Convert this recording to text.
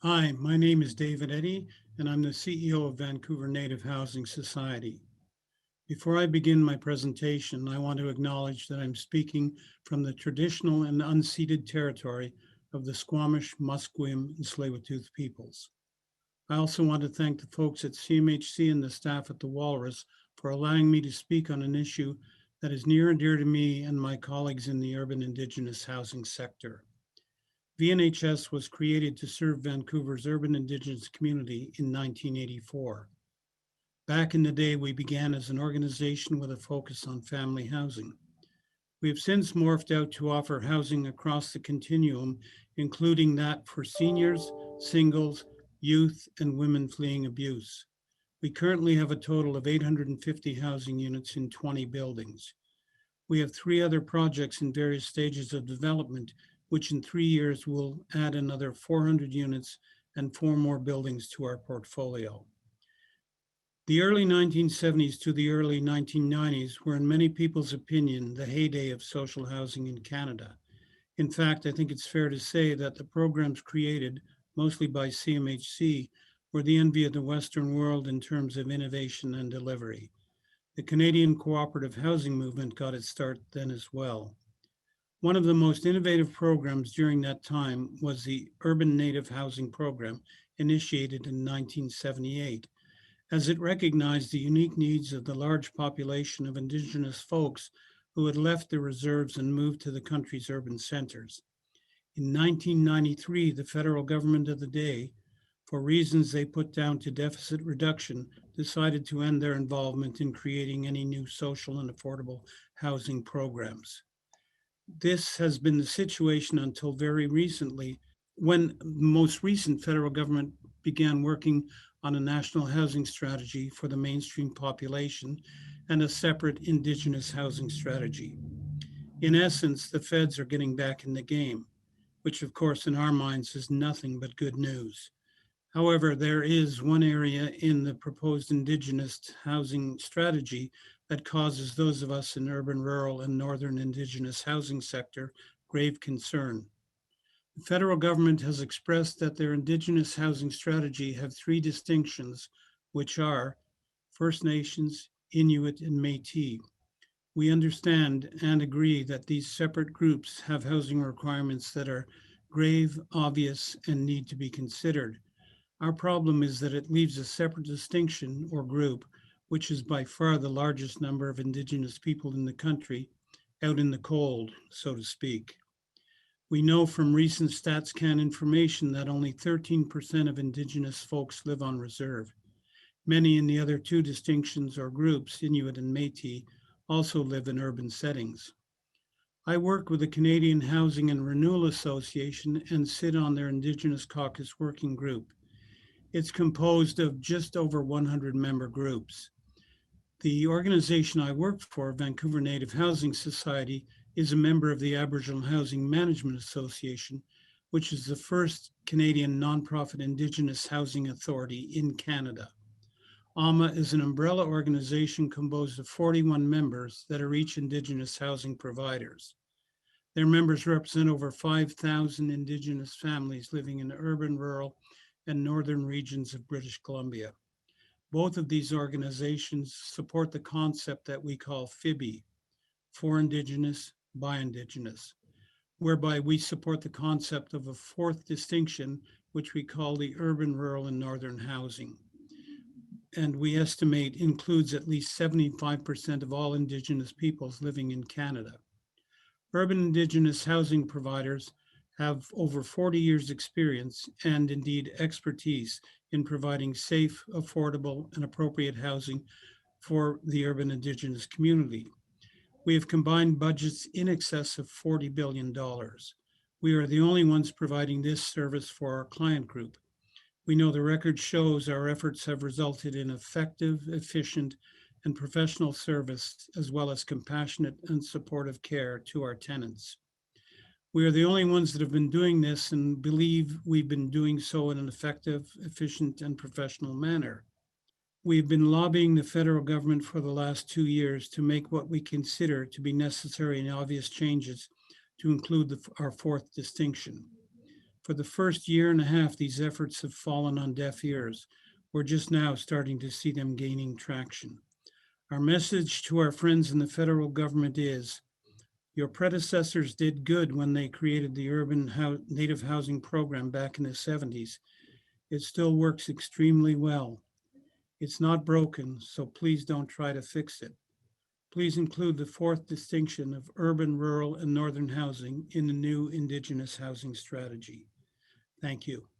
Hi, my name is David Eddy, and I'm the CEO of Vancouver Native Housing Society. Before I begin my presentation, I want to acknowledge that I'm speaking from the traditional and unceded territory of the Squamish, Musqueam, and Tsleil-Waututh peoples. I also want to thank the folks at CMHC and the staff at the Walrus for allowing me to speak on an issue that is near and dear to me and my colleagues in the urban Indigenous housing sector. VNHS was created to serve Vancouver's urban Indigenous community in 1984. Back in the day, we began as an organization with a focus on family housing. We have since morphed out to offer housing across the continuum, including that for seniors, singles, youth, and women fleeing abuse. We currently have a total of 850 housing units in 20 buildings. We have three other projects in various stages of development, which in 3 years will add another 400 units and four more buildings to our portfolio. The early 1970s to the early 1990s were, in many people's opinion, the heyday of social housing in Canada. In fact, I think it's fair to say that the programs created, mostly by CMHC, were the envy of the Western world in terms of innovation and delivery. The Canadian cooperative housing movement got its start then as well. One of the most innovative programs during that time was the Urban Native Housing Program, initiated in 1978, as it recognized the unique needs of the large population of Indigenous folks who had left the reserves and moved to the country's urban centers. In 1993, the federal government of the day, for reasons they put down to deficit reduction, decided to end their involvement in creating any new social and affordable housing programs. This has been the situation until very recently, when the most recent federal government began working on a national housing strategy for the mainstream population and a separate Indigenous housing strategy. In essence, the feds are getting back in the game, which of course in our minds is nothing but good news. However, there is one area in the proposed Indigenous housing strategy that causes those of us in urban, rural, and northern Indigenous housing sector grave concern. The federal government has expressed that their Indigenous housing strategy have three distinctions, which are First Nations, Inuit, and Métis. We understand and agree that these separate groups have housing requirements that are grave, obvious, and need to be considered. Our problem is that it leaves a separate distinction or group, which is by far the largest number of Indigenous people in the country, out in the cold, so to speak. We know from recent StatsCan information that only 13% of Indigenous folks live on reserve. Many in the other two distinctions or groups, Inuit and Métis, also live in urban settings. I work with the Canadian Housing and Renewal Association and sit on their Indigenous Caucus Working Group. It's composed of just over 100 member groups. The organization I work for, Vancouver Native Housing Society, is a member of the Aboriginal Housing Management Association, which is the first Canadian nonprofit Indigenous housing authority in Canada. AMA is an umbrella organization composed of 41 members that are each Indigenous housing providers. Their members represent over 5,000 Indigenous families living in urban, rural, and northern regions of British Columbia. Both of these organizations support the concept that we call FIBI, for Indigenous, by Indigenous, whereby we support the concept of a fourth distinction, which we call the urban, rural, and northern housing. And we estimate includes at least 75% of all Indigenous peoples living in Canada. Urban Indigenous housing providers have over 40 years' experience and indeed expertise in providing safe, affordable, and appropriate housing for the urban Indigenous community. We have combined budgets in excess of $40 billion. We are the only ones providing this service for our client group. We know the record shows our efforts have resulted in effective, efficient, and professional service, as well as compassionate and supportive care to our tenants. We are the only ones that have been doing this and believe we've been doing so in an effective, efficient, and professional manner. We've been lobbying the federal government for the last 2 years to make what we consider to be necessary and obvious changes to include our fourth distinction. For the first year and a half, these efforts have fallen on deaf ears. We're just now starting to see them gaining traction. Our message to our friends in the federal government is, your predecessors did good when they created the urban native housing program back in the 70s. It still works extremely well. It's not broken, so please don't try to fix it. Please include the fourth distinction of urban, rural, and northern housing in the new Indigenous housing strategy. Thank you.